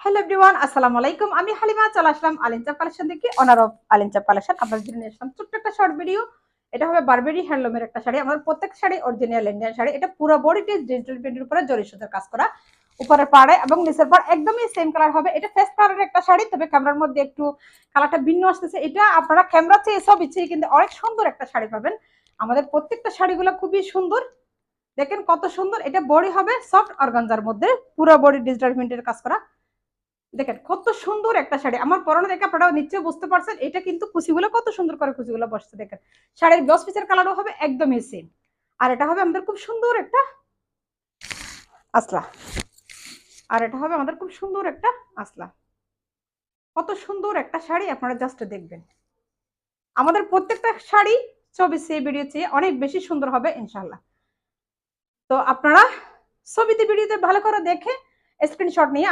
Hello everyone, আসসালামু আলাইকুম। আমি হালিমা চলে আসলাম আলিনচাপ কালেকশন থেকে, অনার অফ আলিনচাপ কালেকশন। আপনাদের জন্য নিয়ে আসলাম ছোট্ট একটা শর্ট ভিডিও। এটা হবে বারবেরি হ্যান্ডলুমের একটা শাড়ি। আমাদের প্রত্যেক শাড়ি অরিজিনাল ইন্ডিয়ান শাড়ি। এটা পুরো বডিতে ডিজিটাল প্রিন্টের উপরে জরি সুতার কাজ করা। উপরের পাড়ে এবং নিচের পাড় একদমই সেম কালার হবে। এটা ফেস কালারের একটা শাড়ি, তবে ক্যামেরার মধ্যে একটু কালারটা ভিন্ন আসতেছে। এটা আপনারা ক্যামেরা চেয়ে ছবি চেয়ে কিন্তু অনেক সুন্দর একটা শাড়ি পাবেন। আমাদের প্রত্যেকটা শাড়িগুলো খুবই সুন্দর। দেখেন কত সুন্দর। এটা বডি হবে সফট অর্গানজার মধ্যে, পুরো বডি ডিজিটাল প্রিন্টের কাজ করা। দেখেন কত সুন্দর একটা শাড়ি। আমার পরনে দেখে আপনারা নিশ্চয়ই বুঝতে পারছেন এটা কিন্তু কুচিগুলো কত সুন্দর করে কুচিগুলো বসছে। দেখেন শাড়ির ব্লাউজ পিসের কালারও হবে একদমই সেম। আর এটা হবে আমাদের খুব সুন্দর একটা আসলা। আর এটা হবে আমাদের খুব সুন্দর একটা আসলা। কত সুন্দর একটা শাড়ি, আপনারা জাস্ট দেখবেন। আমাদের প্রত্যেকটা শাড়ি ছবি চেয়ে ভিডিও চেয়ে অনেক বেশি সুন্দর হবে ইনশাআল্লাহ। তো আপনারা ছবিতে ভিডিওতে ভালো করে দেখে স্ক্রিনশট নিয়ে